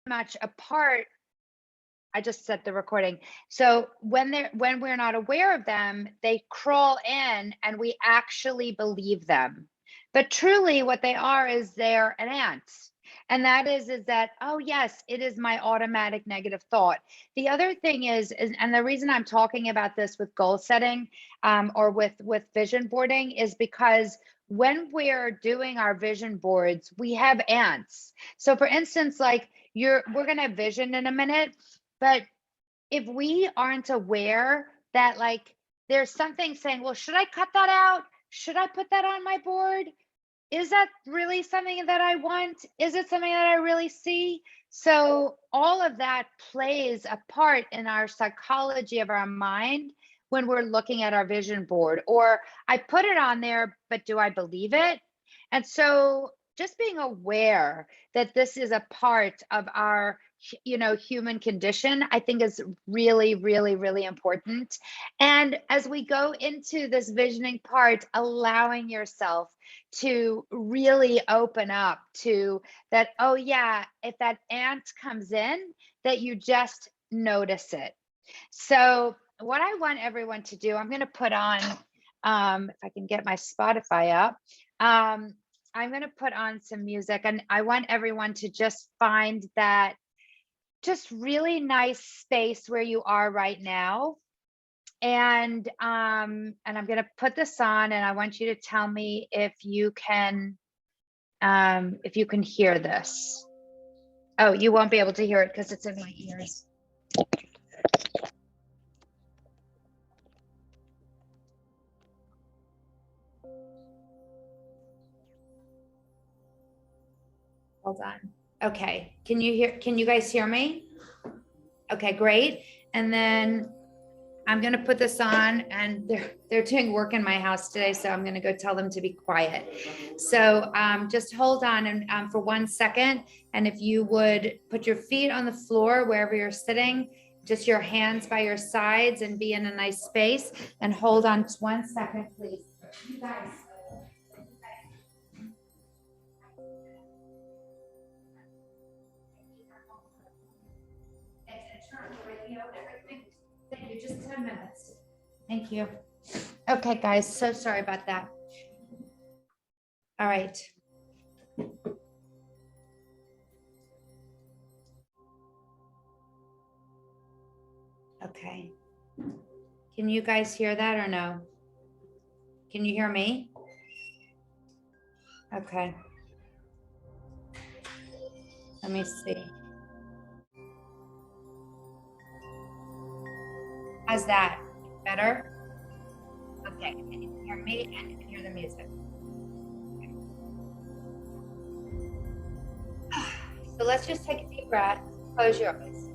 much a part. I just set the recording. So when we're not aware of them, they crawl in and we actually believe them. But truly what they are is they're an ant. And that is that, oh yes, it is my automatic negative thought. The other thing is and the reason I'm talking about this with goal setting or with vision boarding is because when we're doing our vision boards, we have ants. So for instance, like we're gonna vision in a minute, but if we aren't aware that like there's something saying, well, should I cut that out? Should I put that on my board? Is that really something that I want? Is it something that I really see? So all of that plays a part in our psychology of our mind when we're looking at our vision board. Or I put it on there, but do I believe it? And so just being aware that this is a part of our human condition, I think is really, really, really important. And as we go into this visioning part, allowing yourself to really open up to that, oh yeah, if that ant comes in, that you just notice it. So what I want everyone to do, I'm going to put on, if I can get my Spotify up, I'm going to put on some music, and I want everyone to just find that just really nice space where you are right now. And I'm going to put this on, and I want you to tell me if you can hear this. Oh, you won't be able to hear it because it's in my ears. Hold on. Okay. Can you guys hear me? Okay, great. And then I'm going to put this on, and they're doing work in my house today, so I'm going to go tell them to be quiet. So just hold on and for 1 second. And if you would put your feet on the floor wherever you're sitting, just your hands by your sides, and be in a nice space, and hold on 1 second, please. You guys. Thank you. Just 10 minutes. Thank you. Okay, guys. So sorry about that. All right. Okay. Can you guys hear that or no? Can you hear me? Okay. Let me see. How's that? Better? Okay. Can you hear me and you can hear the music? Okay. So let's just take a deep breath. Close your eyes.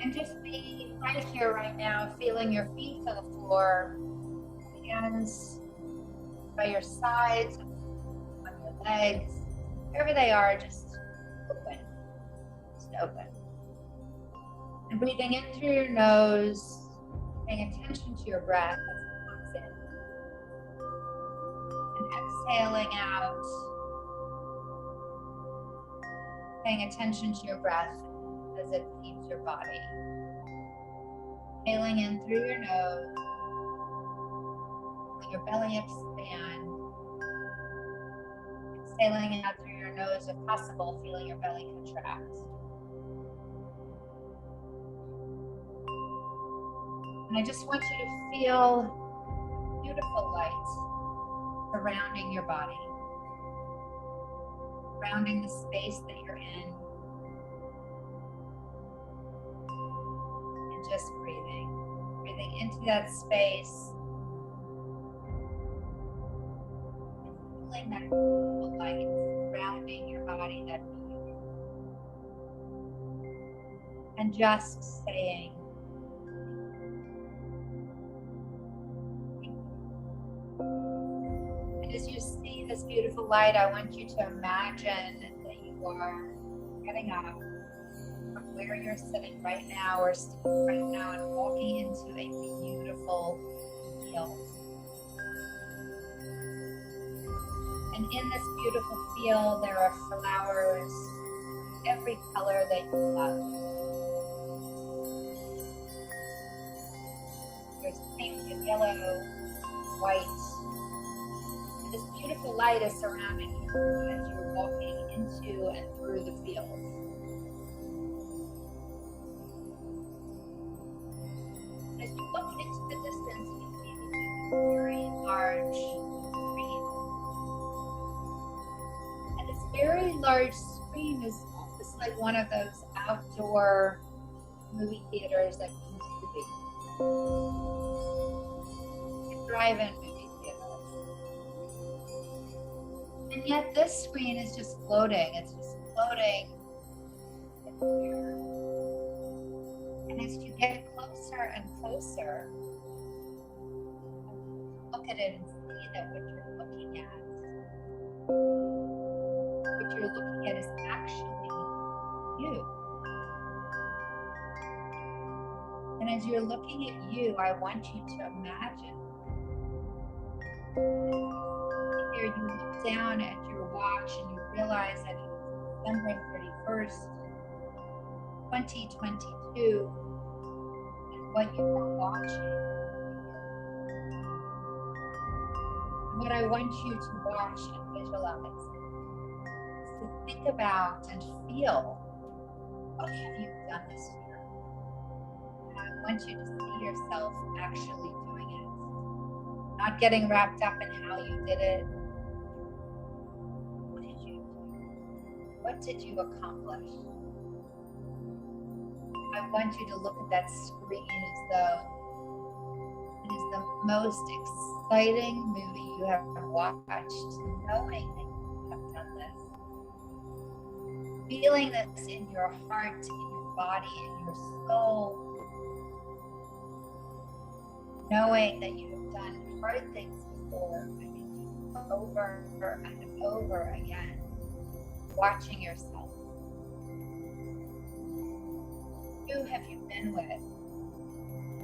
And just be right here, right now, feeling your feet on the floor, hands by your sides, on your legs, wherever they are, just open. Just open. And breathing in through your nose, paying attention to your breath as it comes in. And exhaling out, paying attention to your breath as it leaves your body. Inhaling in through your nose, let your belly expand. Exhaling out through your nose, if possible, feeling your belly contract. And I just want you to feel beautiful light surrounding your body, surrounding the space that you're in. And just breathing into that space. And feeling that beautiful light surrounding your body, that beauty. And just saying, as you see this beautiful light, I want you to imagine that you are getting up from where you're sitting right now or standing right now and walking into a beautiful field. And in this beautiful field, there are flowers every color that you love. There's pink and yellow, white. And this beautiful light is surrounding you as you're walking into and through the field. As you look into the distance, you see a very large screen. And this very large screen is almost like one of those outdoor movie theaters that used to be. A drive-in movie theater. And yet this screen is just floating. It's just floating in the air. And as you get closer and closer, look at it and see that what you're looking at is actually you. And as you're looking at you, I want you to imagine here you look down at your watch and you realize that it's December 31st, 2022, and what you are watching. And what I want you to watch and visualize is to think about and feel, what have you done this year? And I want you to see yourself actually doing it. Not getting wrapped up in how you did it. What did you do? What did you accomplish? I want you to look at that screen as though it is the most exciting movie you have watched, knowing that you have done this. Feeling this in your heart, in your body, in your soul. Knowing that you have done hard things before, and you do over and over again. Watching yourself. Who have you been with?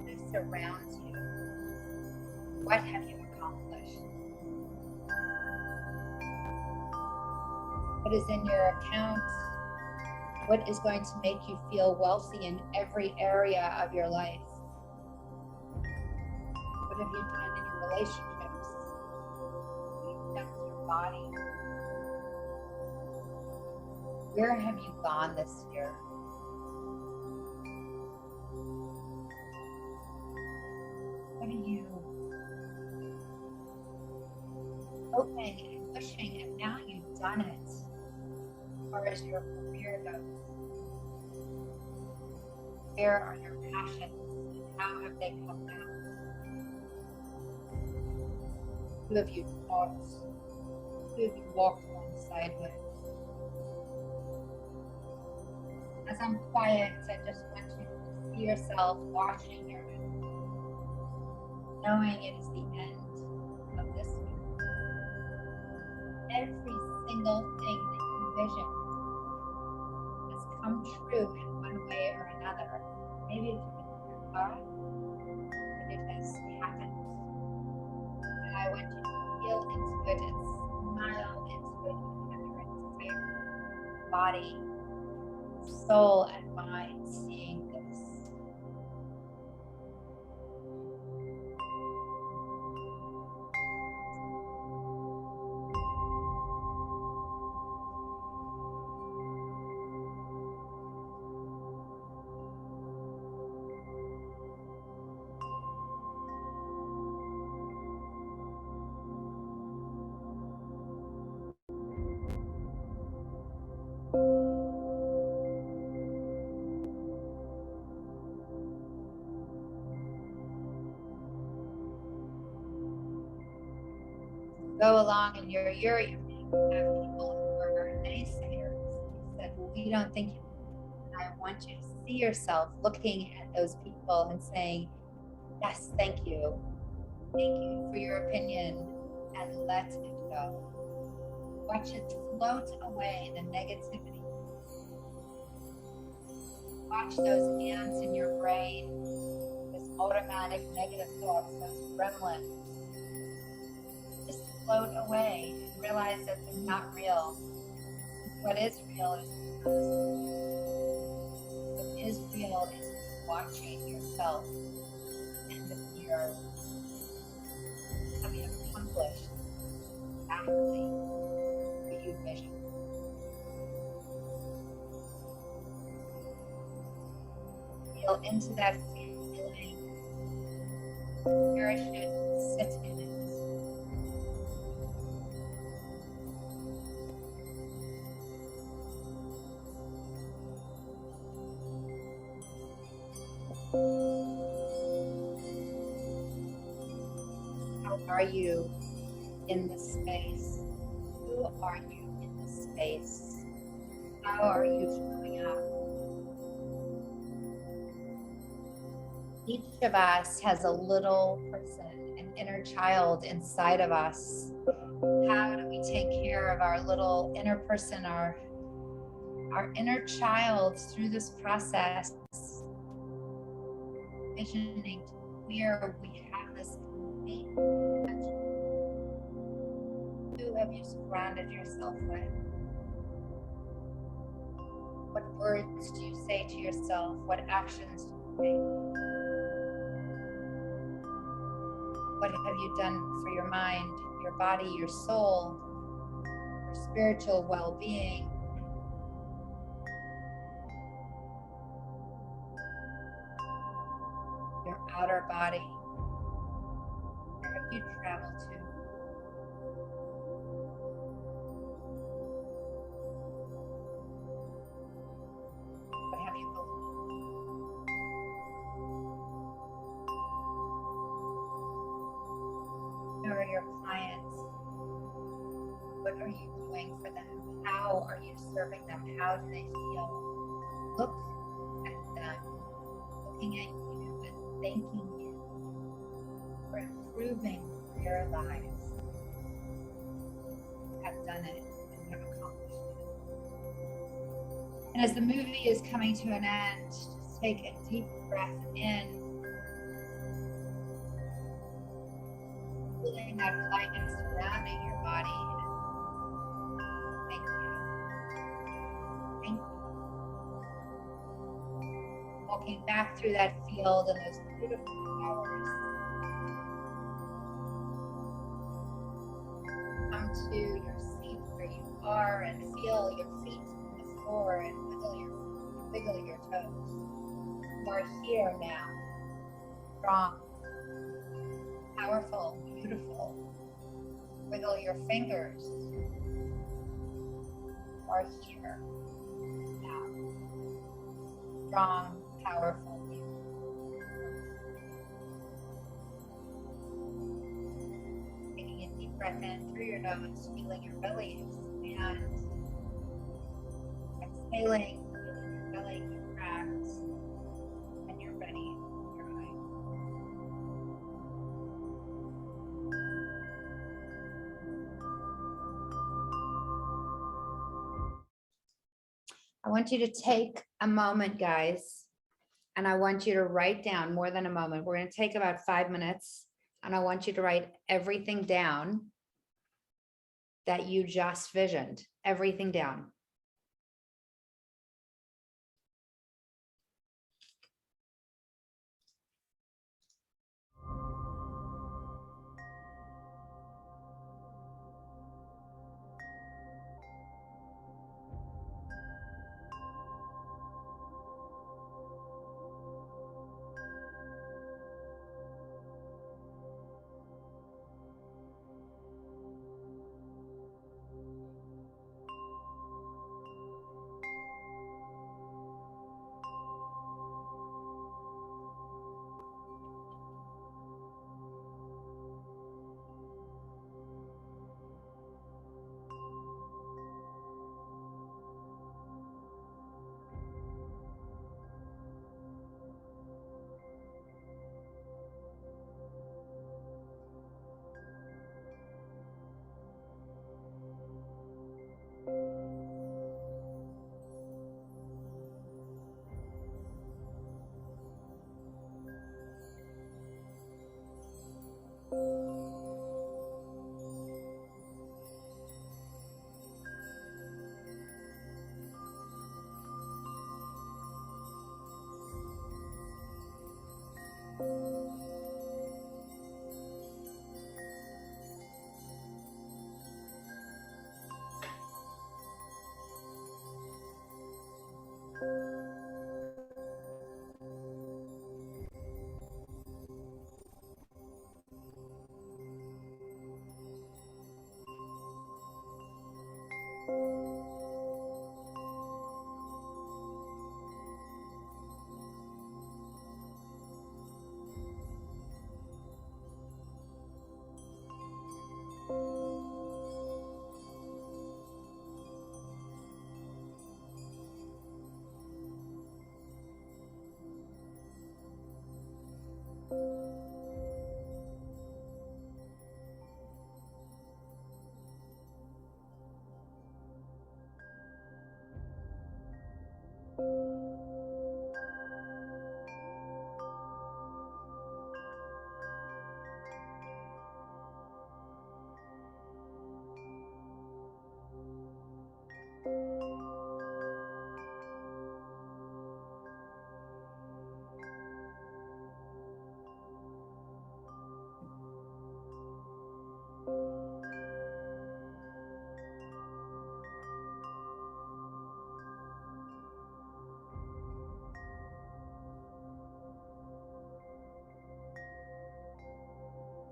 Who surrounds you? What have you accomplished? What is in your account? What is going to make you feel wealthy in every area of your life? What have you done in your relationships? What have you done with your body? Where have you gone this year? What are you hoping and wishing, and now you've done it, as far as your career goes? Where are your passions, and how have they come out? Who have you taught? Who have you walked alongside with? As I'm quiet, I just want you to see yourself washing your hands, knowing it is the end of this week. Every single thing that you visioned has come true in one way or another. Maybe it's been your thought, but it has happened. And I want you to feel into it and smile into it with your entire body, soul, and mind seeing this. Go along in your year, you may have people who are naysayers who said, well, we don't think you. And I want you to see yourself looking at those people and saying, yes, thank you. Thank you for your opinion, and let it go. Watch it float away, the negativity. Watch those ants in your brain, those automatic negative thoughts, those gremlins. Just float away and realize that they're not real. What is real is is real is watching yourself end of year having accomplished exactly what you visioned. Feel into that feeling. Cherish it, sit in it. How are you in this space? Who are you in this space? How are you showing up? Each of us has a little person, an inner child inside of us. How do we take care of our little inner person, our inner child through this process? Visioning to where we have this complete connection. Who have you surrounded yourself with? What words do you say to yourself? What actions do you take? What have you done for your mind, your body, your soul, your spiritual well-being? Your outer body? Where have you traveled to? What have you believed? Who are your clients? What are you doing for them? How are you serving them? How do they feel? Look at them, looking at you and thanking you for improving their lives. You have done it and you have accomplished it. And as the movie is coming to an end, just take a deep breath in, feeling that lightness surrounding your body. Thank you. Thank you. Walking back through that field and those beautiful flowers. Come to your seat where you are and feel your feet on the floor and wiggle your toes. You are here now. Strong, powerful, beautiful. Wiggle your fingers. You are here now. Strong, powerful, beautiful. Taking a deep breath in through your nose, feeling your belly expand. Exhaling, feeling your belly contract. And you're ready. Your eyes. I want you to take a moment, guys, and I want you to write down more than a moment. We're going to take about 5 minutes, and I want you to write everything down that you just visioned, everything down.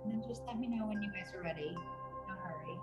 And then just let me know when you guys are ready. No hurry.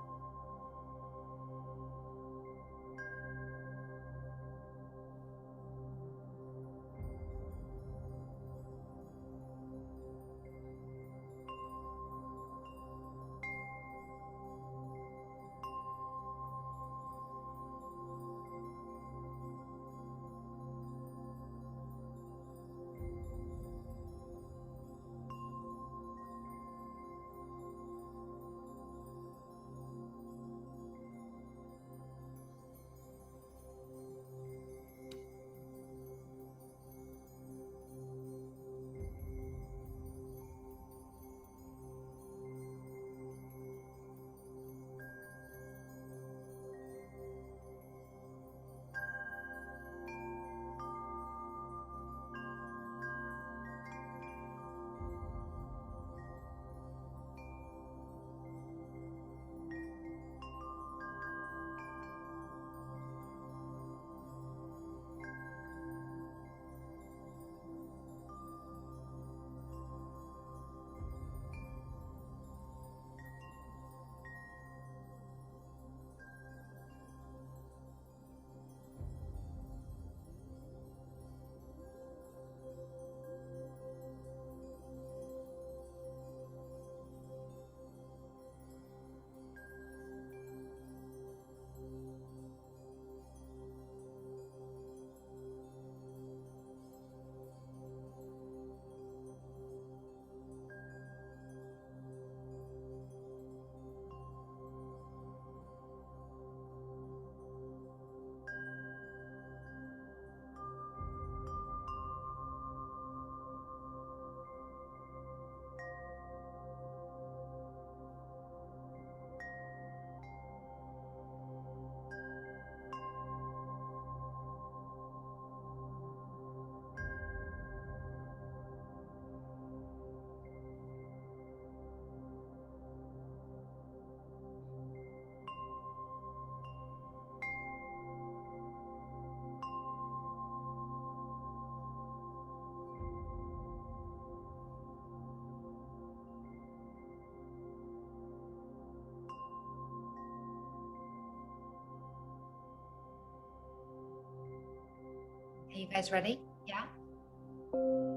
Are you guys ready? Yeah?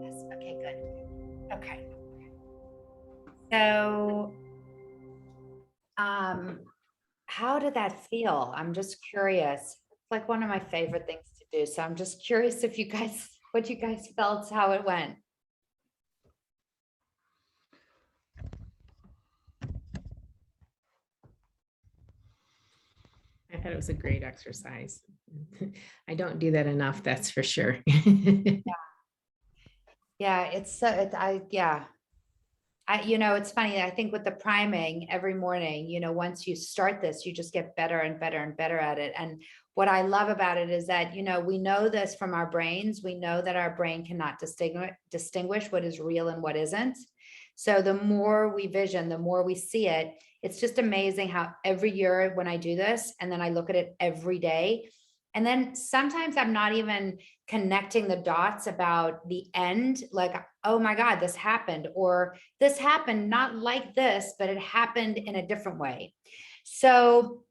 Yes. Okay, good. Okay. So, how did that feel? I'm just curious. It's like one of my favorite things to do. So I'm just curious if you guys, what you guys felt, how it went. I thought it was a great exercise. I don't do that enough, that's for sure. Yeah, it's funny. I think with the priming every morning, once you start this, you just get better and better and better at it. And what I love about it is that, we know this from our brains. We know that our brain cannot distinguish what is real and what isn't. So the more we vision, the more we see it. It's just amazing how every year when I do this, and then I look at it every day, and then sometimes I'm not even connecting the dots about the end, like, oh my God, this happened, or this happened not like this, but it happened in a different way. So,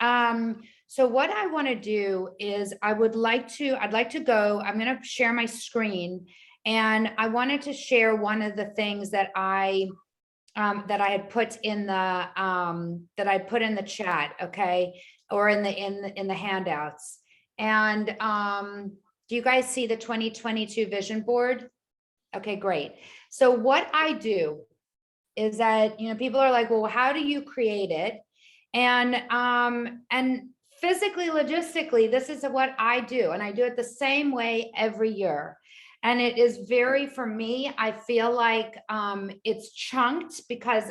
so what I want to do is I'd like to go, I'm going to share my screen, and I wanted to share one of the things that I had put in the chat, okay, or in the handouts. And do you guys see the 2022 vision board? Okay, great. So what I do is that, people are like, well, how do you create it? And physically, logistically, this is what I do. And I do it the same way every year. And it is very, for me, I feel like it's chunked because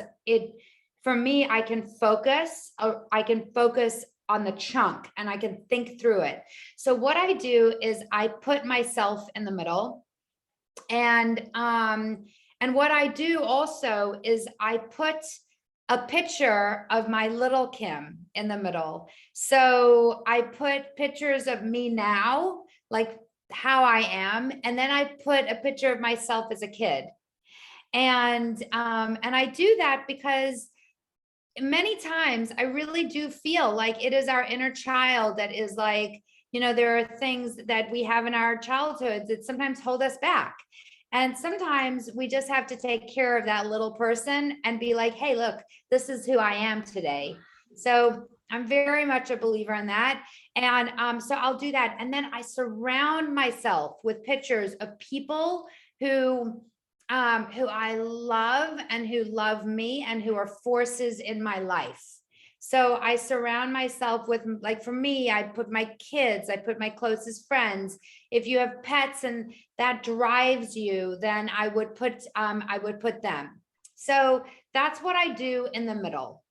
for me, I can focus on the chunk and I can think through it. So what I do is I put myself in the middle, and what I do also is I put a picture of my little Kim in the middle. So I put pictures of me now, like how I am, and then I put a picture of myself as a kid. And I do that because many times I really do feel like it is our inner child that is like, there are things that we have in our childhoods that sometimes hold us back. And sometimes we just have to take care of that little person and be like, hey, look, this is who I am today. So I'm very much a believer in that. And so I'll do that. And then I surround myself with pictures of people who I love and who love me and who are forces in my life. So I surround myself with, like, for me, I put my kids, I put my closest friends. If you have pets and that drives you, then I would put them. So that's what I do in the middle.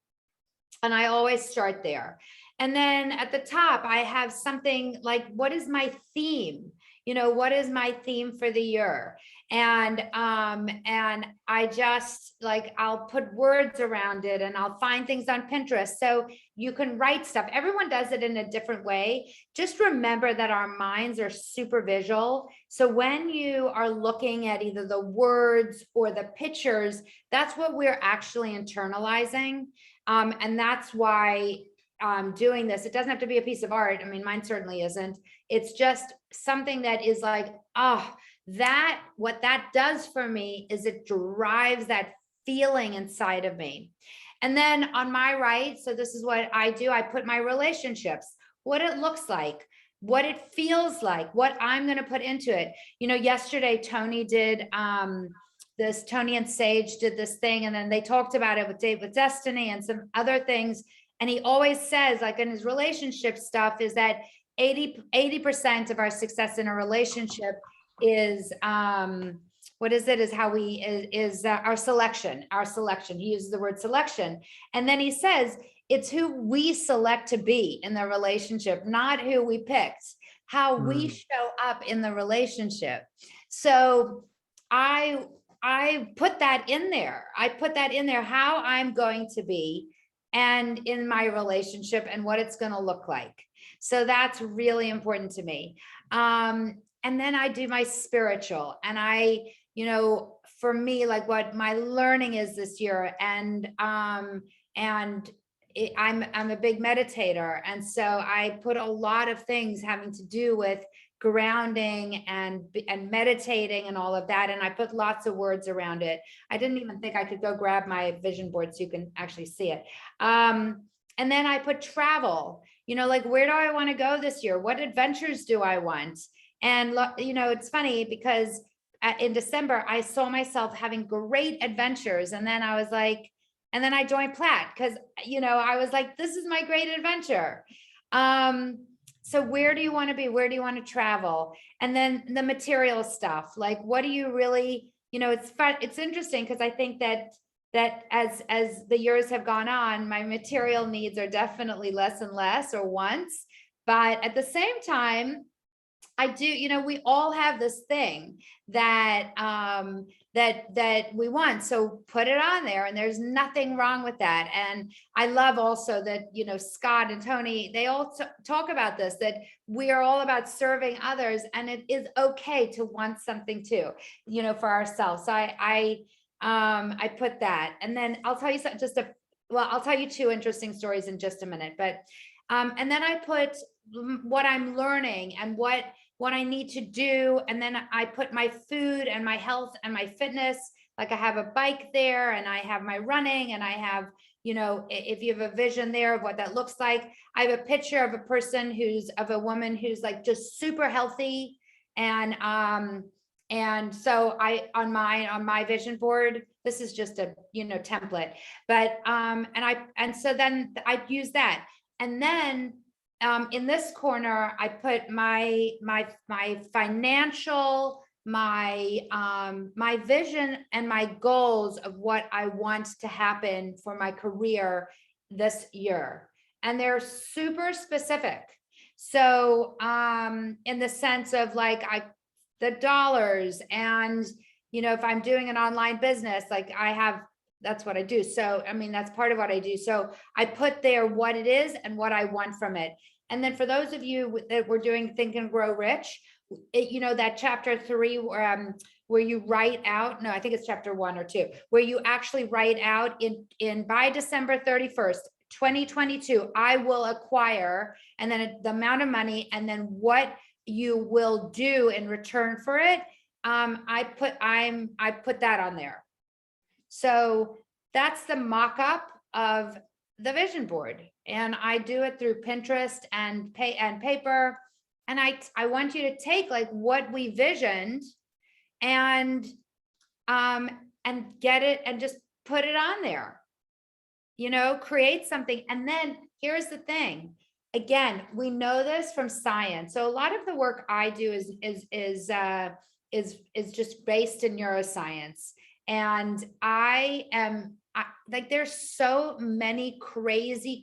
And I always start there. And then at the top, I have something like, what is my theme? What is my theme for the year? And I just like, I'll put words around it and I'll find things on Pinterest. So you can write stuff. Everyone does it in a different way. Just remember that our minds are super visual. So when you are looking at either the words or the pictures, that's what we're actually internalizing. And that's why doing this, it doesn't have to be a piece of art. I mean, mine certainly isn't. It's just something that is like, what that does for me is it drives that feeling inside of me. And then on my right, so this is what I do. I put my relationships, what it looks like, what it feels like, what I'm going to put into it. Yesterday, Tony and Sage did this thing, and then they talked about it with Date with Destiny and some other things. And he always says, like in his relationship stuff, is that 80% of our success in a relationship is our selection. He uses the word selection. And then he says, it's who we select to be in the relationship, not who we picked, how we show up in the relationship. So I put that in there. How I'm going to be and in my relationship and what it's going to look like. So that's really important to me. And then I do my spiritual, and for me, like what my learning is this year, and I'm a big meditator. And so I put a lot of things having to do with grounding and meditating and all of that. And I put lots of words around it. I didn't even think I could go grab my vision board so you can actually see it. And then I put travel, like, where do I want to go this year? What adventures do I want? And, it's funny because in December, I saw myself having great adventures. And then I joined Plat because, I was like, this is my great adventure. So where do you want to be? Where do you want to travel? And then the material stuff, like, what do you really, it's fun. It's interesting because I think that as the years have gone on, my material needs are definitely less and less, or wants. But at the same time, I do, we all have this thing that that we want. So put it on there, and there's nothing wrong with that. And I love also that, Scott and Tony, they all talk about this, that we are all about serving others, and it is okay to want something too, for ourselves. So I put that. And then I'll tell you I'll tell you two interesting stories in just a minute, but and then I put what I'm learning and what I need to do. And then I put my food and my health and my fitness, like I have a bike there, and I have my running, and I have, if you have a vision there of what that looks like. I have a picture of a woman who's like just super healthy. And And so on my vision board, this is just a, template, but, and so then I use that. And then, in this corner, I put my financial, my vision and my goals of what I want to happen for my career this year. And they're super specific. So, in the sense of like, the dollars, and, if I'm doing an online business, like that's what I do. So, I mean, that's part of what I do. So I put there what it is and what I want from it. And then for those of you that were doing Think and Grow Rich, that chapter 3, where you write out, no, I think it's chapter 1 or 2, where you actually write out in by December 31st, 2022, I will acquire, and then the amount of money, and then what you will do in return for it. I put that on there. So that's the mock-up of the vision board. And I do it through Pinterest and paper. And I want you to take like what we visioned and get it and just put it on there, create something. And then here's the thing. Again, we know this from science. So a lot of the work I do is just based in neuroscience. And there's so many crazy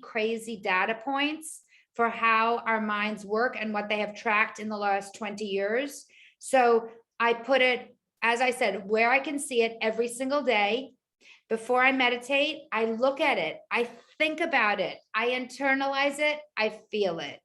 data points for how our minds work and what they have tracked in the last 20 years. So I put it, as I said, where I can see it every single day. Before I meditate, I look at it, I think about it, I internalize it, I feel it.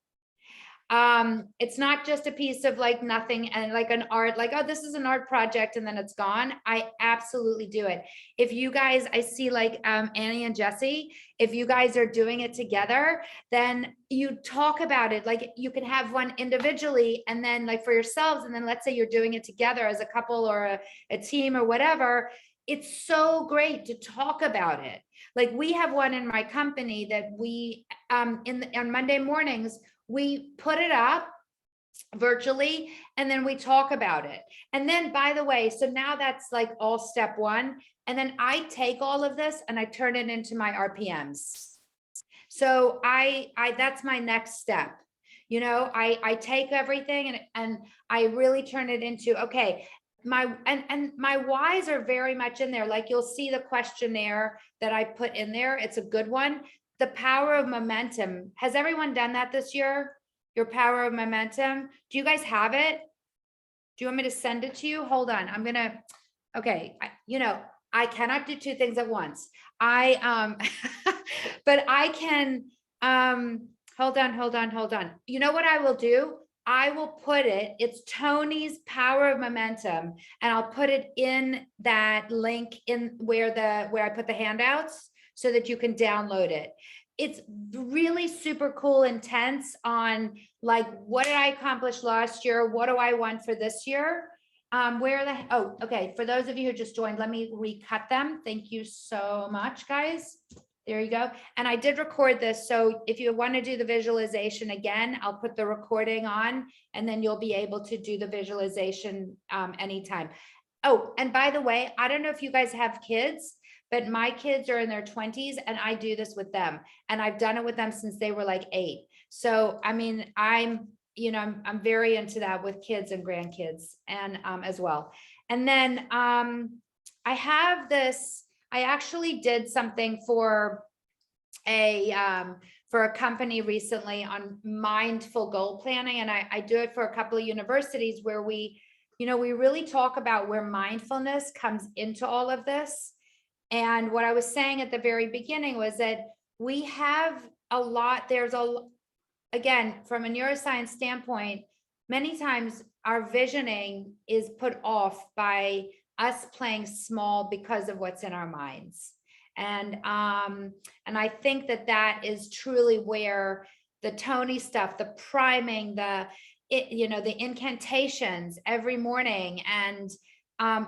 It's not just a piece of like nothing and like an art, like, oh, this is an art project and then it's gone. I absolutely do it. If you guys, I see like Annie and Jesse, if you guys are doing it together, then you talk about it. Like you can have one individually and then like for yourselves. And then let's say you're doing it together as a couple or a team or whatever. It's so great to talk about it. Like we have one in my company that we, on Monday mornings, we put it up virtually and then we talk about it. And then, by the way, so now that's like all step 1. And then I take all of this and I turn it into my RPMs. So that's my next step. I take everything and I really turn it into, okay, my whys are very much in there. Like you'll see the questionnaire that I put in there. It's a good one. The power of momentum. Has everyone done that this year? Your power of momentum. Do you guys have it? Do you want me to send it to you? Hold on. I'm going to, okay. I cannot do 2 things at once. But I can, hold on. You know what I will do? I will put it, it's Tony's Power of Momentum, and I'll put it in that link in where I put the handouts so that you can download it. It's really super cool, intense on like, what did I accomplish last year? What do I want for this year? Okay. For those of you who just joined, let me recut them. Thank you so much, guys. There you go. And I did record this. So if you want to do the visualization again, I'll put the recording on and then you'll be able to do the visualization anytime. Oh, and by the way, I don't know if you guys have kids, but my kids are in their 20s and I do this with them. And I've done it with them since they were like 8. So, I mean, I'm very into that with kids and grandkids and as well. And then I have this, I actually did something for a company recently on mindful goal planning. And I do it for a couple of universities where we really talk about where mindfulness comes into all of this. And what I was saying at the very beginning was that we have a lot, again, from a neuroscience standpoint, many times our visioning is put off by us playing small because of what's in our minds. And I think that is truly where the Tony stuff, the priming, the incantations every morning and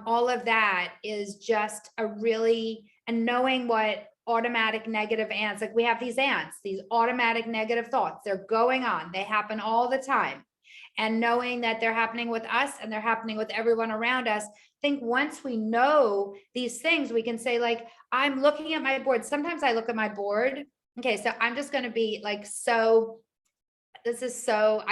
all of that is just and knowing what automatic negative ants, like we have these ants, these automatic negative thoughts, they're going on, they happen all the time. and knowing that they're happening with us and they're happening with everyone around us. I think once we know these things, we can say, like, I'm looking at my board. Sometimes I look at my board. Okay, so I'm just going to be like, so this is so,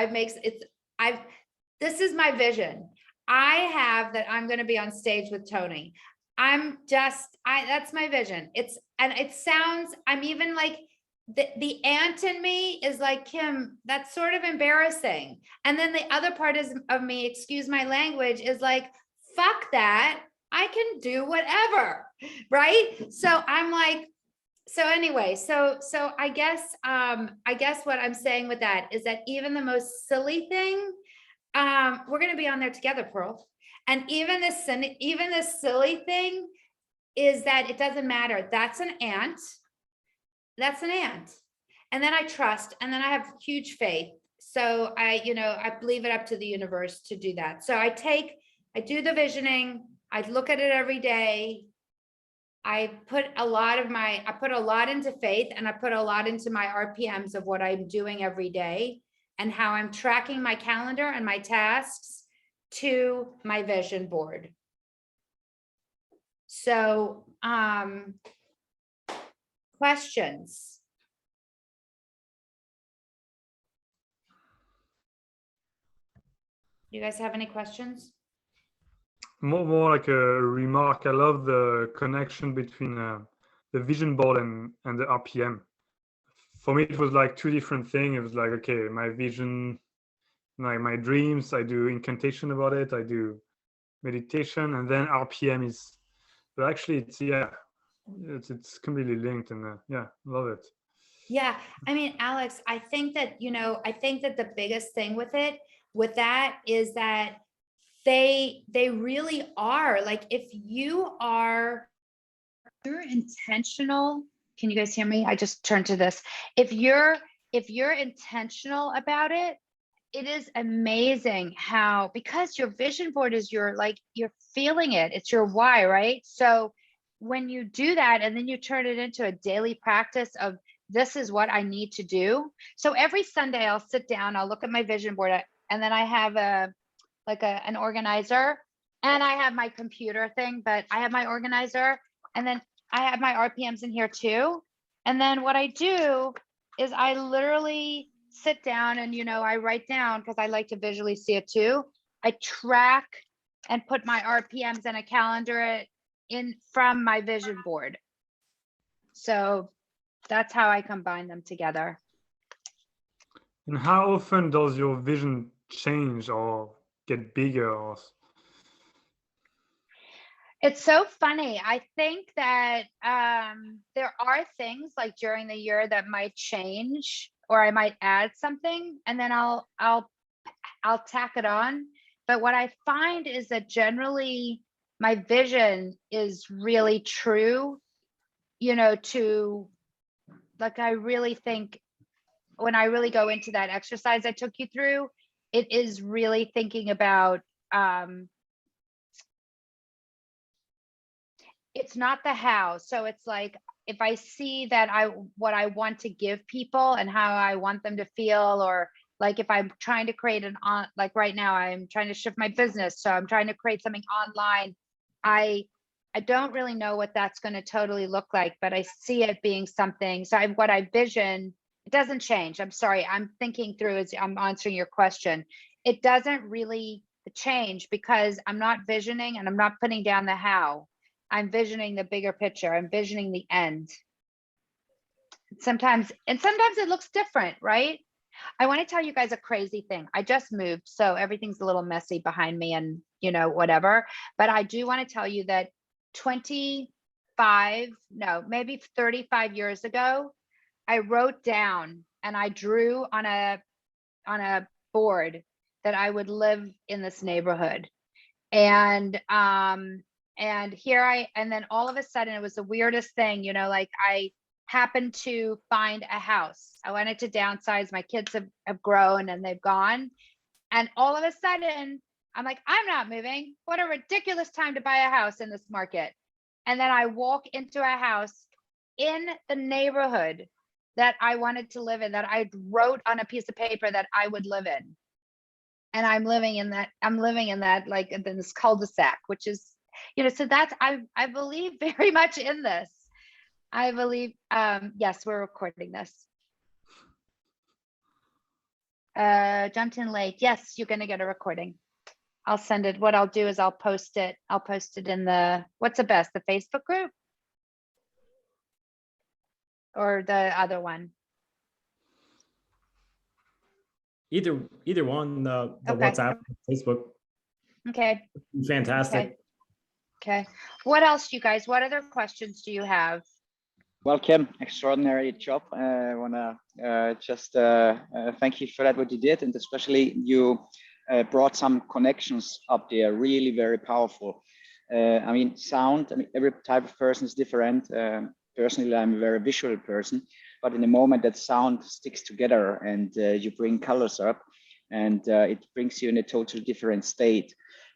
this is my vision. I have that I'm going to be on stage with Tony. That's my vision. And it sounds, I'm even like, the aunt in me is like, Kim, that's sort of embarrassing. And then the other part of me, excuse my language, is like, fuck that. I can do whatever. Right. So I'm like, so anyway, so I guess what I'm saying with that is that even the most silly thing, we're going to be on there together, Pearl. And even this silly thing is that it doesn't matter. That's an ant. That's an ant. And then I trust, and then I have huge faith. So I leave it up to the universe to do that. So I do the visioning. I look at it every day. I put a lot into faith, and I put a lot into my RPMs of what I'm doing every day and how I'm tracking my calendar and my tasks to my vision board. So, questions? You guys have any questions? More like a remark. I love the connection between the vision board and the RPM. For me, it was like two different things. It was like, okay, my vision, my dreams, I do incantation about it, I do meditation, and then RPM is, but actually it's completely linked, and yeah, love it. Yeah, I mean, Alex, I think that the biggest thing with that is that they really are, like, if you're intentional. Can you guys hear me? I just turned to this. If you're intentional about it, it is amazing how, because your vision board is you're feeling it. It's your why, right? So when you do that and then you turn it into a daily practice of, this is what I need to do. So every Sunday I'll sit down, I'll look at my vision board, and then I have an organizer, and I have my computer thing, but I have my organizer, and then I have my RPMs in here too. And then what I do is I literally sit down and, I write down, because I like to visually see it too. I track and put my RPMs in a calendar from my vision board. So that's how I combine them together. And how often does your vision change or get bigger? Or... It's so funny. I think that there are things like during the year that might change, or I might add something, and then I'll tack it on. But what I find is that generally my vision is really true, to, like, I really think when I really go into that exercise I took you through, it is really thinking about, it's not the how. So it's like, if I see that what I want to give people and how I want them to feel, or like if I'm trying to create like right now, I'm trying to shift my business. So I'm trying to create something online. I don't really know what that's going to totally look like, but I see it being something. So what I vision, it doesn't change. I'm sorry. I'm thinking through as I'm answering your question. It doesn't really change, because I'm not visioning and I'm not putting down the how. I'm visioning the bigger picture. I'm visioning the end. Sometimes it looks different, right? I want to tell you guys a crazy thing. I just moved, so everything's a little messy behind me and, whatever. But I do want to tell you that 35 years ago, I wrote down and I drew on a board that I would live in this neighborhood. And then all of a sudden, it was the weirdest thing, like I happened to find a house. I wanted to downsize. My kids have grown and they've gone. And all of a sudden, I'm like, I'm not moving. What a ridiculous time to buy a house in this market. And then I walk into a house in the neighborhood that I wanted to live in, that I wrote on a piece of paper that I would live in. and I'm living in that like in this cul-de-sac, which is, so that's, I believe very much in this. I believe, yes, we're recording this. Jumped in late. Yes, you're gonna get a recording. I'll send it. What I'll do is I'll post it in the, what's the best, the Facebook group? Or the other one? Either one, the Okay. WhatsApp, Facebook, Okay, fantastic. okay. What else, you guys? What other questions do you have? Well, Kim, extraordinary job. I want to just thank you for that, what you did. And especially you brought some connections up there, really very powerful. I mean, sound, I mean, every type of person is different. Personally, I'm a very visual person, but in the moment that sound sticks together and you bring colors up and it brings you in a totally different state.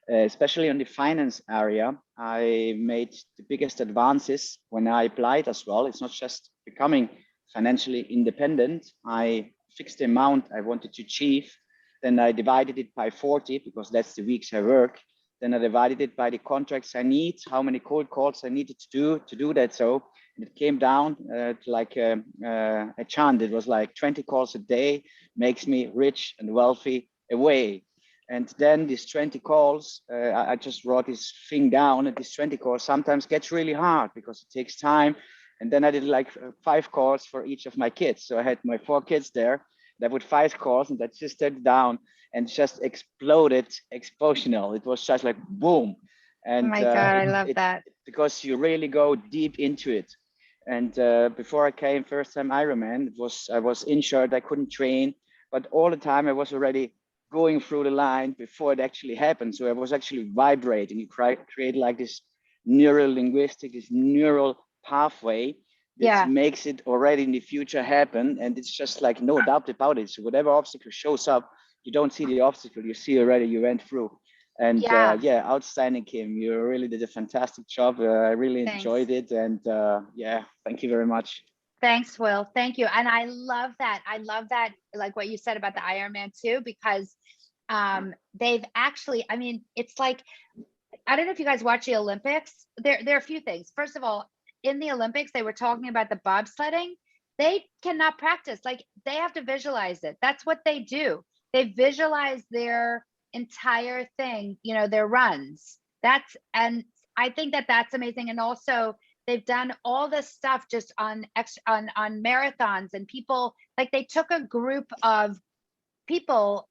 Especially on the finance area, I made the biggest advances when I applied as well. It's not just becoming financially independent. I fixed the amount I wanted to achieve. Then I divided it by 40 because that's the weeks I work. Then I divided it by the contracts I need, how many cold calls I needed to do that. So it came down to like a chant. It was like 20 calls a day makes me rich and wealthy away. And then these 20 calls, I just wrote this thing down, and these 20 calls sometimes gets really hard because it takes time. And then I did like 5 calls for each of my kids. So I had my 4 kids there. That would 5 calls, and that just started down and just exploded, explosional. It was just like boom. And Oh my God, I love that. because you really go deep into it. And before I came first time Ironman, I was injured, I couldn't train, but all the time I was already going through the line before it actually happened. So I was actually vibrating. You create like this neural linguistic, this neural pathway that makes it already in the future happen. And it's just like no doubt about it. So whatever obstacle shows up, you don't see the obstacle, you see already you went through. And yeah, outstanding, Kim. You really did a fantastic job. I really enjoyed it. And yeah, thank you very much. Thanks, Will. Thank you. And I love that. I love that, like what you said about the Ironman too, because they've actually, I mean, it's like, I don't know if you guys watch the Olympics. There are a few things. First of all, in the Olympics, they were talking about the bobsledding. They cannot practice. Like they have to visualize it. That's what they do. They visualize their entire thing, their runs. And I think that that's amazing. And also, they've done all this stuff just on marathons, and people, like they took a group of people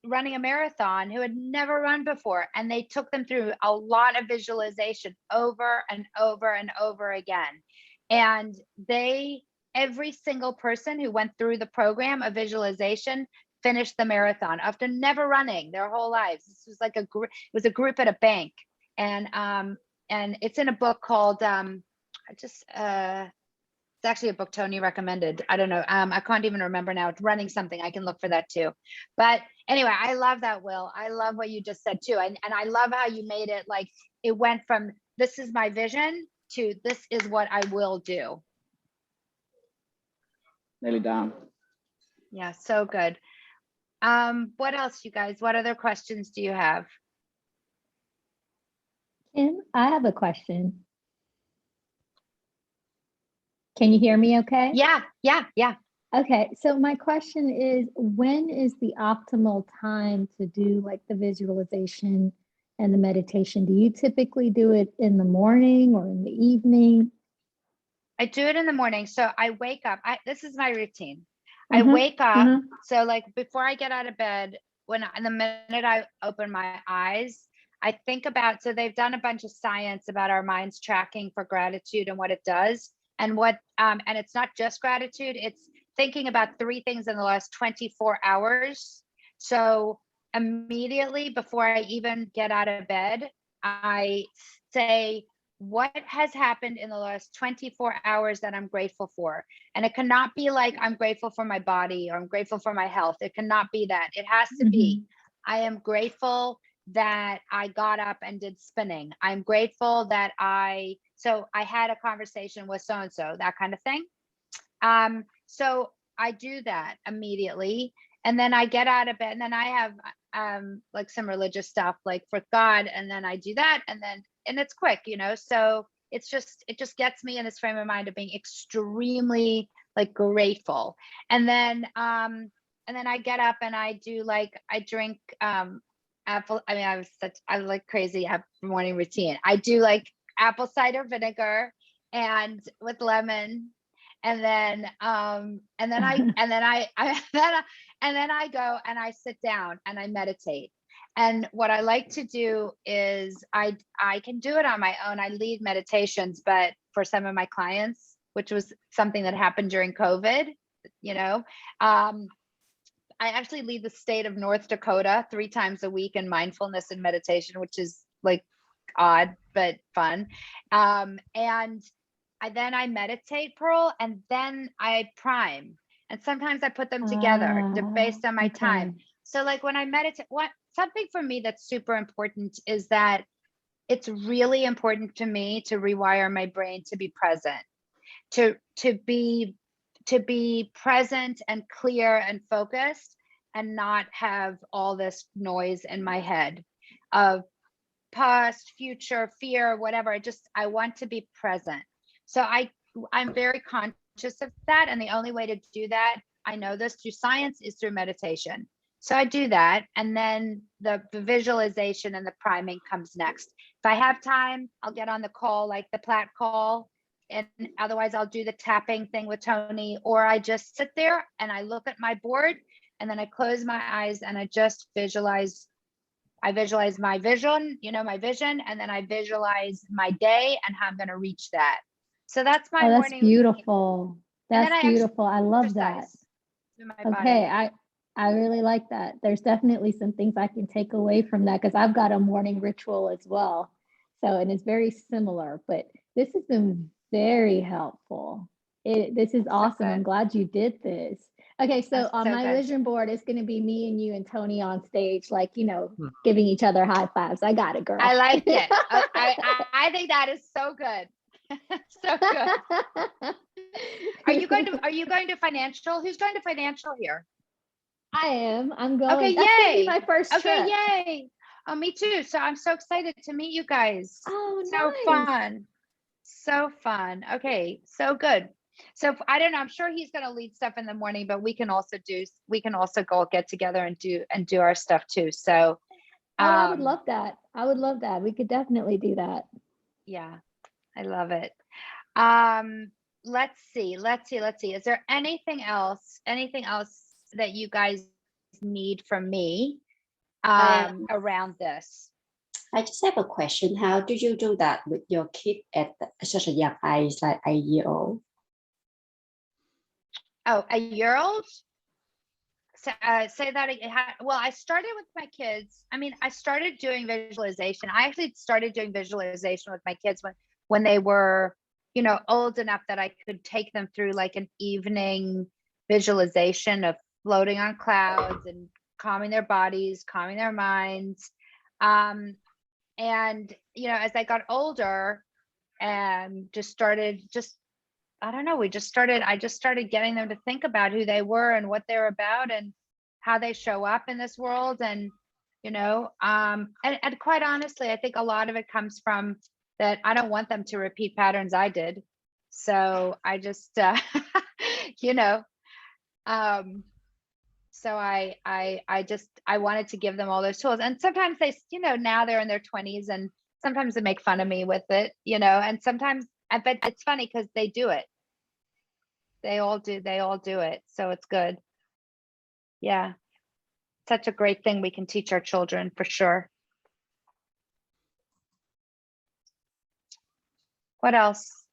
running a marathon who had never run before, and they took them through a lot of visualization over and over and over again. And every single person who went through the program of visualization finished the marathon after never running their whole lives. This was like it was a group at a bank. And it's in a book called it's actually a book Tony recommended. I don't know. I can't even remember now. It's running something. I can look for that too. But anyway, I love that, Will. I love what you just said too. And I love how you made it like it went from this is my vision to this is what I will do. Nearly down. Yeah, so good. What else, you guys? What other questions do you have? Kim, I have a question. Can you hear me okay? Yeah. Okay, so my question is, when is the optimal time to do like the visualization and the meditation? Do you typically do it in the morning or in the evening? I do it in the morning. So I wake up. This is my routine. I wake up. So like before I get out of bed, in the minute I open my eyes, I think about, so they've done a bunch of science about our minds tracking for gratitude and what it does. And and it's not just gratitude, it's thinking about 3 things in the last 24 hours. So immediately before I even get out of bed, I say, what has happened in the last 24 hours that I'm grateful for? And it cannot be like, I'm grateful for my body or I'm grateful for my health. It cannot be that. It has to be, I am grateful that I got up and did spinning. I'm grateful that I had a conversation with so-and-so, that kind of thing. So I do that immediately. And then I get out of bed, and then I have like some religious stuff like for God, and then I do that, and it's quick, so it just gets me in this frame of mind of being extremely like grateful. And then I get up and I do like, I drink apple, I mean, I like crazy morning routine. I do like apple cider vinegar and with lemon, and then I go and I sit down and I meditate. And what I like to do is I can do it on my own. I lead meditations, but for some of my clients, which was something that happened during COVID, I actually lead the state of North Dakota 3 times a week in mindfulness and meditation, which is like odd, but fun. And I meditate, Pearl, and then I prime. And sometimes I put them together based on my time. So like when I meditate, something for me that's super important is that it's really important to me to rewire my brain to be present, to be present and clear and focused, and not have all this noise in my head of past, future, fear, whatever. I want to be present. So I'm very conscious of that. And the only way to do that, I know this through science, is through meditation. So I do that. And then the visualization and the priming comes next. If I have time, I'll get on the call, like the Plat call. And otherwise I'll do the tapping thing with Tony, or I just sit there and I look at my board, and then I close my eyes and I just visualize. I visualize my vision, my vision, and then I visualize my day and how I'm going to reach that. So that's my that's morning. beautiful. That's beautiful. I love that. Okay, I really like that. There's definitely some things I can take away from that, because I've got a morning ritual as well. So, and it's very similar, but this has been very helpful. This is awesome. I'm glad you did this. Okay, so on my vision board, it's going to be me and you and Tony on stage, like, giving each other high fives. I got it, girl. I like it. I think that is so good. So good. Are you going to financial? Who's going to financial here? I am. I'm going. Okay, That's yay. Gonna be my first trip. Okay, yay. Oh, me too. So I'm so excited to meet you guys. Oh, so nice. Fun. So fun. Okay, so good. So I don't know, I'm sure he's going to lead stuff in the morning, but we can also go get together and do our stuff too. So I would love that. We could definitely do that. Yeah, I love it. Let's see. Is there anything else that you guys need from me around this? I just have a question. How do you do that with your kid at such a young age, like a year old? Oh, a year old? Say that again. Well, I started with my kids. I mean, I started doing visualization. I actually started doing visualization with my kids when they were, old enough that I could take them through like an evening visualization of floating on clouds and calming their bodies, calming their minds. And, as I got older and I just started getting them to think about who they were and what they're about and how they show up in this world. And, and quite honestly, I think a lot of it comes from that I don't want them to repeat patterns I did. So I just, so I wanted to give them all those tools. And sometimes they, now they're in their 20s and sometimes they make fun of me with it, and sometimes, but it's funny because they do it. They all do it. So it's good. Yeah. Such a great thing we can teach our children for sure. What else?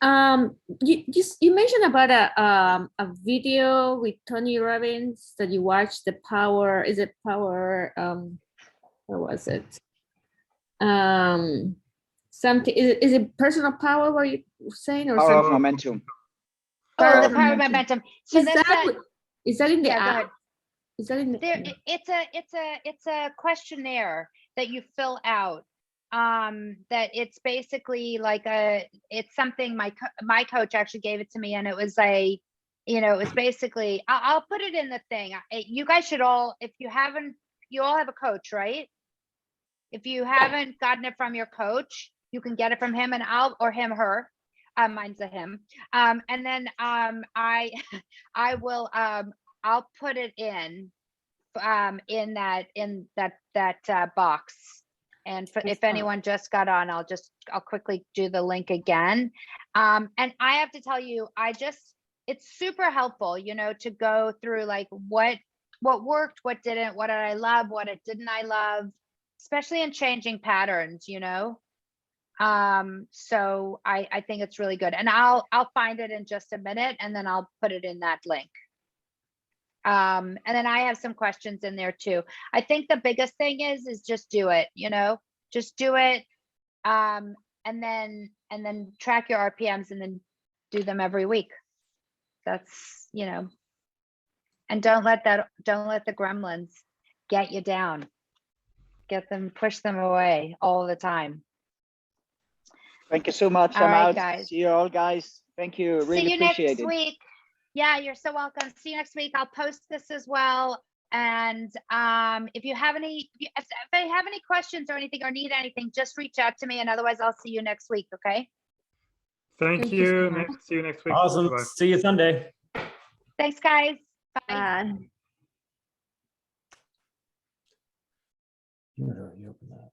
You mentioned about a video with Tony Robbins that you watched, the power. Is it power? What was it? Something is it personal power? Were you saying, or Power something? of momentum. Oh, the power of momentum. So is that in the app? Is that in the? It's a questionnaire that you fill out. That it's basically like it's something my coach actually gave it to me, and it you know, it was basically, I'll put it in the thing. You guys should all, if you haven't, you all have a coach, right? If you haven't gotten it from your coach, you can get it from him, and or him, her. Mine's a him. And then I will, I'll put it in that box. And if Excellent. anyone just got on, I'll quickly do the link again. And I have to tell you, it's super helpful, you know, to go through like what worked, what didn't, what did I love, what didn't I love, especially in changing patterns, you know. So I think it's really good, and I'll find it in just a minute, and then I'll put it in that link. And then I have some questions in there too. I think the biggest thing is just do it, you know, just do it. And then track your RPMs and then do them every week. That's, you know, and don't let the gremlins get you down. Push them away all the time. Thank you so much. All I'm right, out. guys. See you all, guys. Thank you. Really See you appreciate next it. week. Yeah, you're so welcome. See you next week. I'll post this as well. And if you have any questions or anything or need anything, just reach out to me. And otherwise, I'll see you next week. Okay. Thank Thank you so you. much. See you next week. Awesome. Bye. See you Sunday. Thanks, guys. Bye. Bye. You already opened that, right?